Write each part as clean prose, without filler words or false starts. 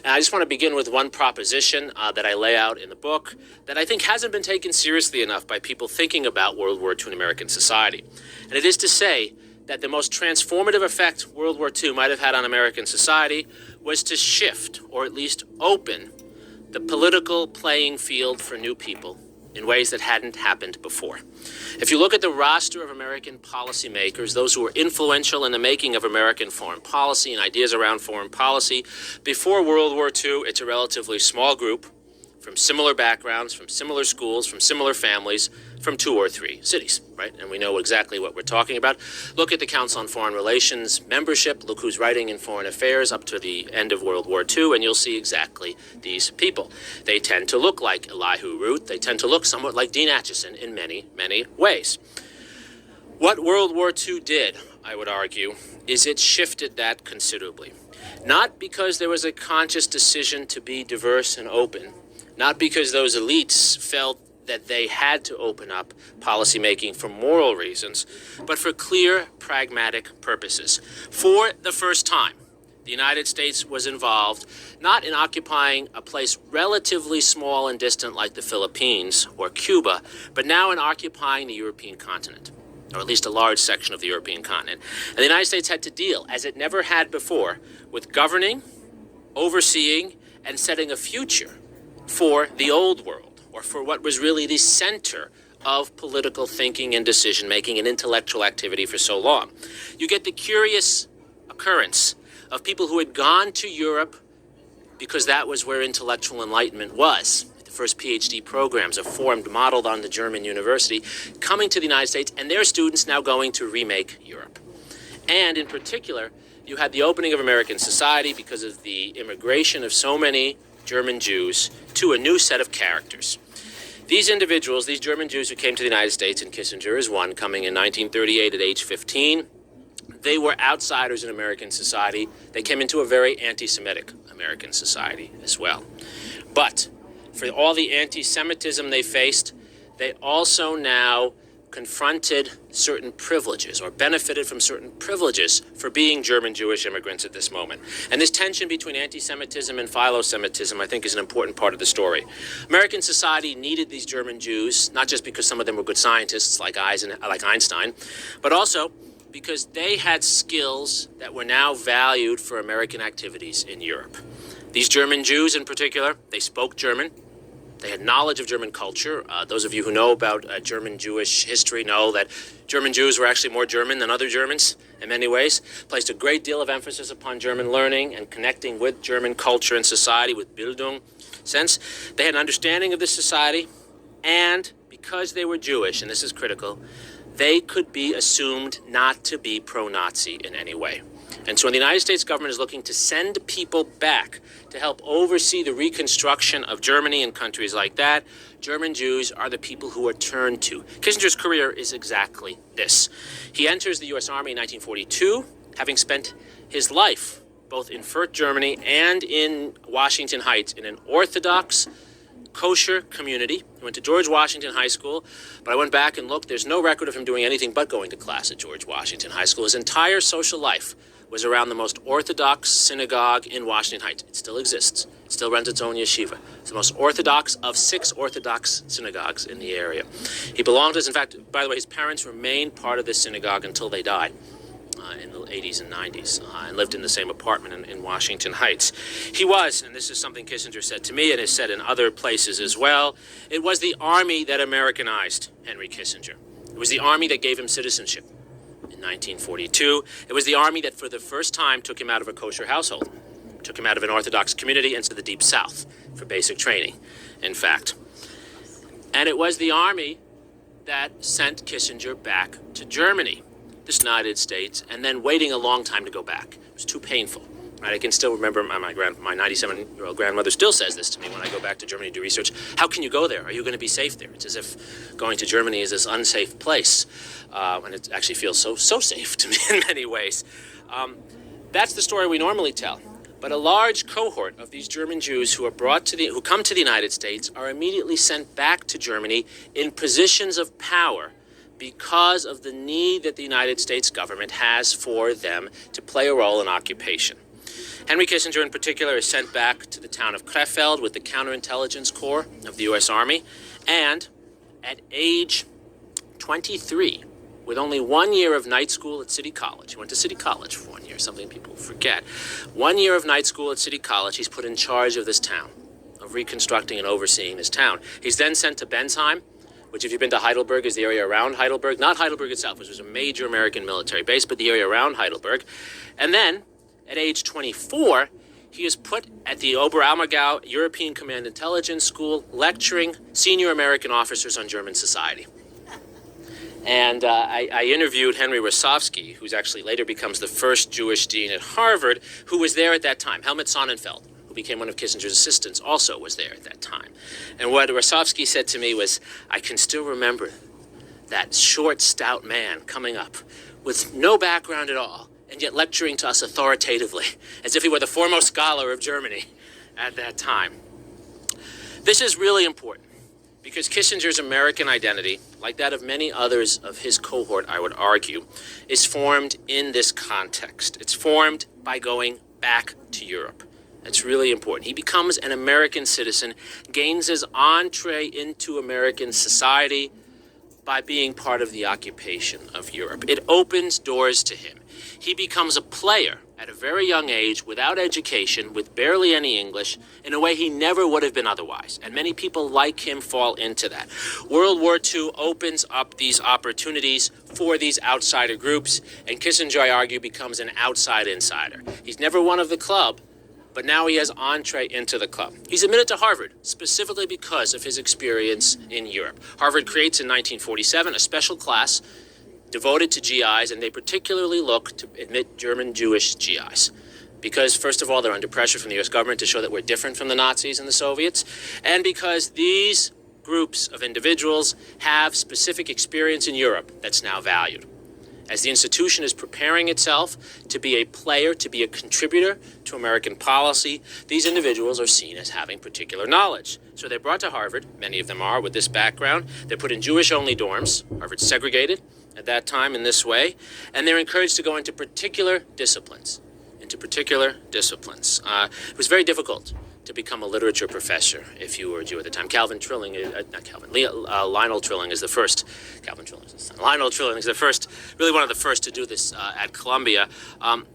And I just want to begin with one proposition that I lay out in the book that I think hasn't been taken seriously enough by people thinking about World War II in American society. And it is to say that the most transformative effect World War II might have had on American society was to shift, or at least open, the political playing field for new people in ways that hadn't happened before. If you look at the roster of American policymakers, those who were influential in the making of American foreign policy and ideas around foreign policy, before World War II, it's a relatively small group from similar backgrounds, from similar schools, from similar families, from 2 or 3 cities, right? And we know exactly what we're talking about. Look at the Council on Foreign Relations membership. Look who's writing in Foreign Affairs up to the end of World War II, and you'll see exactly these people. They tend to look like Elihu Root. They tend to look somewhat like Dean Acheson in many, many ways. What World War II did, I would argue, is it shifted that considerably. Not because there was a conscious decision to be diverse and open, not because those elites felt that they had to open up policymaking for moral reasons, but for clear, pragmatic purposes. For the first time, the United States was involved not in occupying a place relatively small and distant like the Philippines or Cuba, but now in occupying the European continent, or at least a large section of the European continent. And the United States had to deal, as it never had before, with governing, overseeing, and setting a future for the old world, or for what was really the center of political thinking and decision-making and intellectual activity for so long. You get the curious occurrence of people who had gone to Europe because that was where intellectual enlightenment was. The first PhD programs are formed, modeled on the German university, coming to the United States, and their students now going to remake Europe. And in particular, you had the opening of American society because of the immigration of so many German Jews to a new set of characters. These individuals, these German Jews who came to the United States, and Kissinger is one, coming in 1938 at age 15, they were outsiders in American society. They came into a very anti-Semitic American society as well. But for all the anti-Semitism they faced, they also now confronted certain privileges or benefited from certain privileges for being German Jewish immigrants at this moment. And this tension between anti-Semitism and philo-Semitism, I think, is an important part of the story. American society needed these German Jews, not just because some of them were good scientists like Einstein, but also because they had skills that were now valued for American activities in Europe. These German Jews in particular, they spoke German. They had knowledge of German culture. Those of you who know about German Jewish history know that German Jews were actually more German than other Germans in many ways, placed a great deal of emphasis upon German learning and connecting with German culture and society, with Bildung sense. They had an understanding of this society, and because they were Jewish, and this is critical, they could be assumed not to be pro-Nazi in any way. And so when the United States government is looking to send people back to help oversee the reconstruction of Germany and countries like that, German Jews are the people who are turned to. Kissinger's career is exactly this. He enters the U.S. Army in 1942, having spent his life both in Fürth, Germany, and in Washington Heights in an Orthodox, kosher community. He went to George Washington High School, but I went back and looked. There's no record of him doing anything but going to class at George Washington High School. His entire social life was around the most Orthodox synagogue in Washington Heights. It still exists. It still runs its own yeshiva. It's the most Orthodox of 6 Orthodox synagogues in the area. He belonged to this. In fact, by the way, his parents remained part of this synagogue until they died in the 80s and 90s and lived in the same apartment in Washington Heights. He was, and this is something Kissinger said to me and has said in other places as well, it was the Army that Americanized Henry Kissinger. It was the Army that gave him citizenship. In 1942, it was the Army that for the first time took him out of a kosher household, took him out of an Orthodox community into the Deep South for basic training, in fact. And it was the Army that sent Kissinger back to Germany, the United States, and then waiting a long time to go back. It was too painful. Right? I can still remember my 97-year-old grandmother still says this to me when I go back to Germany to do research. How can you go there? Are you going to be safe there? It's as if going to Germany is this unsafe place. And it actually feels so safe to me in many ways. That's the story we normally tell. But a large cohort of these German Jews who come to the United States are immediately sent back to Germany in positions of power because of the need that the United States government has for them to play a role in occupation. Henry Kissinger, in particular, is sent back to the town of Krefeld with the Counterintelligence Corps of the U.S. Army. And at age 23, with only 1 year of night school at City College, he went to City College for 1 year, something people forget. 1 year of night school at City College, he's put in charge of this town, of reconstructing and overseeing this town. He's then sent to Bensheim, which, if you've been to Heidelberg, is the area around Heidelberg. Not Heidelberg itself, which was a major American military base, but the area around Heidelberg. And then, at age 24, he is put at the Oberammergau European Command Intelligence School, lecturing senior American officers on German society. And I interviewed Henry Rosofsky, who's actually later becomes the first Jewish dean at Harvard, who was there at that time. Helmut Sonnenfeld, who became one of Kissinger's assistants, also was there at that time. And what Rosofsky said to me was, I can still remember that short, stout man coming up with no background at all, and yet lecturing to us authoritatively, as if he were the foremost scholar of Germany at that time. This is really important, because Kissinger's American identity, like that of many others of his cohort, I would argue, is formed in this context. It's formed by going back to Europe. That's really important. He becomes an American citizen, gains his entree into American society by being part of the occupation of Europe. It opens doors to him. He becomes a player at a very young age, without education, with barely any English, in a way he never would have been otherwise. And many people like him fall into that. World War II opens up these opportunities for these outsider groups, and Kissinger, I argue, becomes an outside insider. He's never one of the club, but now he has entree into the club. He's admitted to Harvard, specifically because of his experience in Europe. Harvard creates in 1947 a special class devoted to GIs, and they particularly look to admit German Jewish GIs. Because, first of all, they're under pressure from the U.S. government to show that we're different from the Nazis and the Soviets, and because these groups of individuals have specific experience in Europe that's now valued. As the institution is preparing itself to be a player, to be a contributor to American policy, these individuals are seen as having particular knowledge. So they're brought to Harvard, many of them are with this background. They're put in Jewish-only dorms. Harvard's segregated at that time in this way, and they're encouraged to go into particular disciplines. It was very difficult to become a literature professor if you were a Jew at the time. Lionel Trilling is the first. Calvin Trilling is the son. Lionel Trilling is the first, really one of the first to do this at Columbia.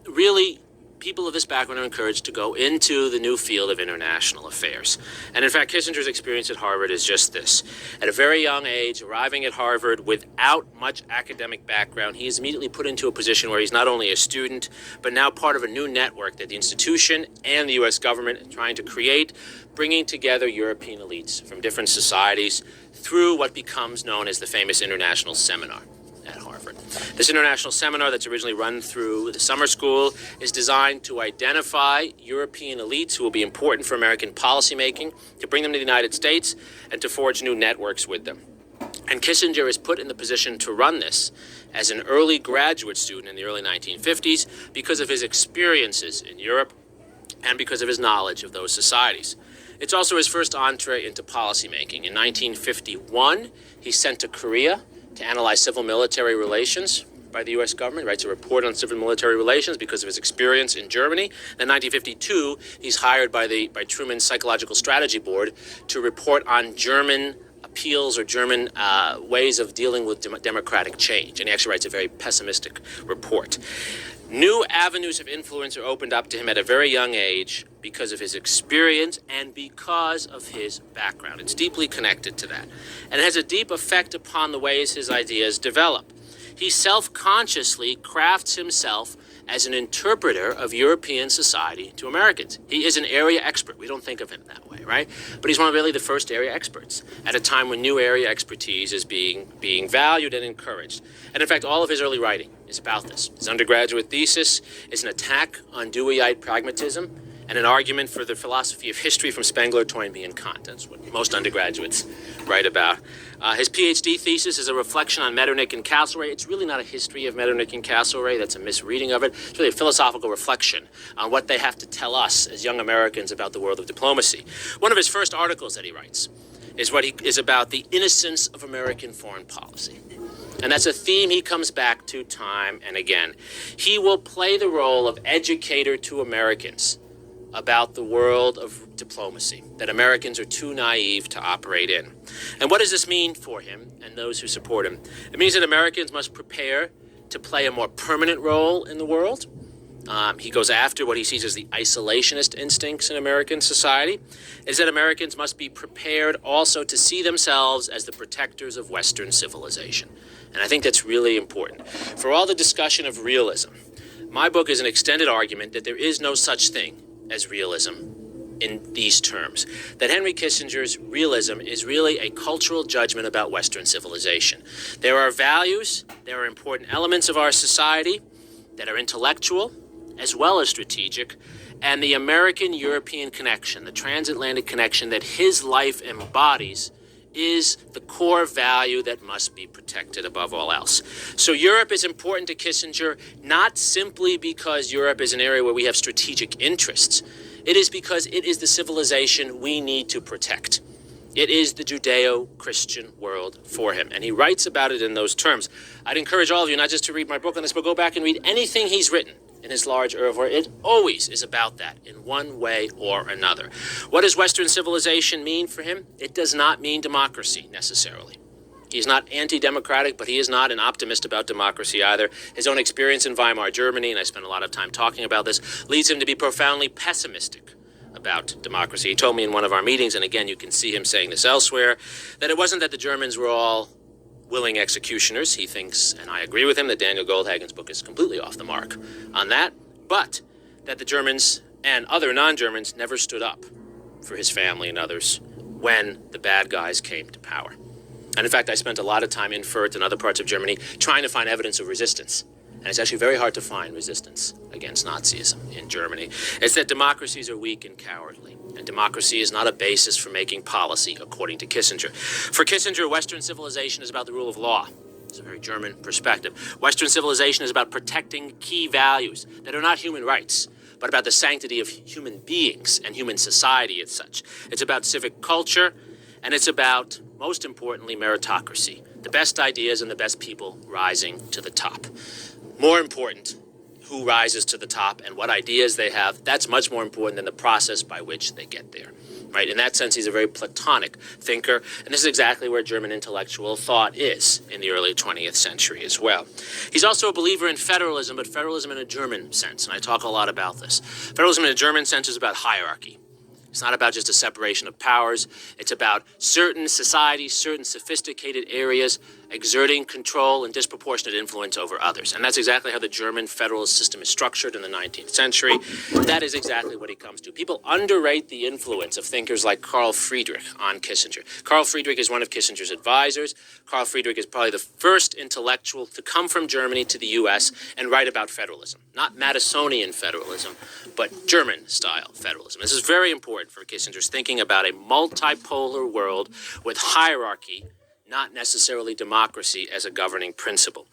Really, people of this background are encouraged to go into the new field of international affairs. And in fact, Kissinger's experience at Harvard is just this. At a very young age, arriving at Harvard without much academic background, he is immediately put into a position where he's not only a student, but now part of a new network that the institution and the U.S. government are trying to create, bringing together European elites from different societies through what becomes known as the famous International Seminar at Harvard. This international seminar that's originally run through the summer school is designed to identify European elites who will be important for American policymaking, to bring them to the United States, and to forge new networks with them. And Kissinger is put in the position to run this as an early graduate student in the early 1950s because of his experiences in Europe and because of his knowledge of those societies. It's also his first entree into policymaking. In 1951, he's sent to Korea to analyze civil-military relations by the U.S. government. He writes a report on civil-military relations because of his experience in Germany. In 1952, he's hired by Truman's Psychological Strategy Board to report on German appeals or German ways of dealing with democratic change. And he actually writes a very pessimistic report. New avenues of influence are opened up to him at a very young age because of his experience and because of his background. It's deeply connected to that. And it has a deep effect upon the ways his ideas develop. He self-consciously crafts himself as an interpreter of European society to Americans. He is an area expert. We don't think of him that way, right? But he's one of really the first area experts at a time when new area expertise is being valued and encouraged. And in fact, all of his early writing is about this. His undergraduate thesis is an attack on Deweyite pragmatism and an argument for the philosophy of history from Spengler, Toynbee, and Kant. That's what most undergraduates write about. His PhD thesis is a reflection on Metternich and Castlereagh. It's really not a history of Metternich and Castlereagh. That's a misreading of it. It's really a philosophical reflection on what they have to tell us as young Americans about the world of diplomacy. One of his first articles that he writes is about the innocence of American foreign policy. And that's a theme he comes back to time and again. He will play the role of educator to Americans about the world of diplomacy, that Americans are too naive to operate in. And what does this mean for him and those who support him? It means that Americans must prepare to play a more permanent role in the world. He goes after what he sees as the isolationist instincts in American society, is that Americans must be prepared also to see themselves as the protectors of Western civilization. And I think that's really important. For all the discussion of realism, my book is an extended argument that there is no such thing as realism in these terms. That Henry Kissinger's realism is really a cultural judgment about Western civilization. There are values, there are important elements of our society that are intellectual as well as strategic, and the American-European connection, the transatlantic connection that his life embodies, is the core value that must be protected above all else. So Europe is important to Kissinger, not simply because Europe is an area where we have strategic interests. It is because it is the civilization we need to protect. It is the Judeo-Christian world for him, and he writes about it in those terms. I'd encourage all of you not just to read my book on this, but go back and read anything he's written in his large oeuvre. It always is about that in one way or another. What does Western civilization mean for him? It does not mean democracy necessarily. He's not anti-democratic, but he is not an optimist about democracy either. His own experience in Weimar Germany, and I spent a lot of time talking about this, leads him to be profoundly pessimistic about democracy. He told me in one of our meetings, and again, you can see him saying this elsewhere, that it wasn't that the Germans were all willing executioners. He thinks, and I agree with him, that Daniel Goldhagen's book is completely off the mark on that, but that the Germans and other non-Germans never stood up for his family and others when the bad guys came to power. And in fact, I spent a lot of time in Fürth and other parts of Germany trying to find evidence of resistance. And it's actually very hard to find resistance against Nazism in Germany. It's that democracies are weak and cowardly. And democracy is not a basis for making policy, according to Kissinger. For Kissinger, Western civilization is about the rule of law. It's a very German perspective. Western civilization is about protecting key values that are not human rights, but about the sanctity of human beings and human society as such. It's about civic culture, and it's about, most importantly, meritocracy. The best ideas and the best people rising to the top. More important, who rises to the top and what ideas they have, that's much more important than the process by which they get there. Right? In that sense, he's a very Platonic thinker, and this is exactly where German intellectual thought is in the early 20th century as well. He's also a believer in federalism, but federalism in a German sense, and I talk a lot about this. Federalism in a German sense is about hierarchy. It's not about just a separation of powers. It's about certain societies, certain sophisticated areas exerting control and disproportionate influence over others. And that's exactly how the German federalist system is structured in the 19th century. That is exactly what he comes to. People underrate the influence of thinkers like Carl Friedrich on Kissinger. Carl Friedrich is one of Kissinger's advisors. Carl Friedrich is probably the first intellectual to come from Germany to the U.S. and write about federalism. Not Madisonian federalism, but German-style federalism. This is very important for Kissinger's thinking about a multipolar world with hierarchy, not necessarily democracy as a governing principle.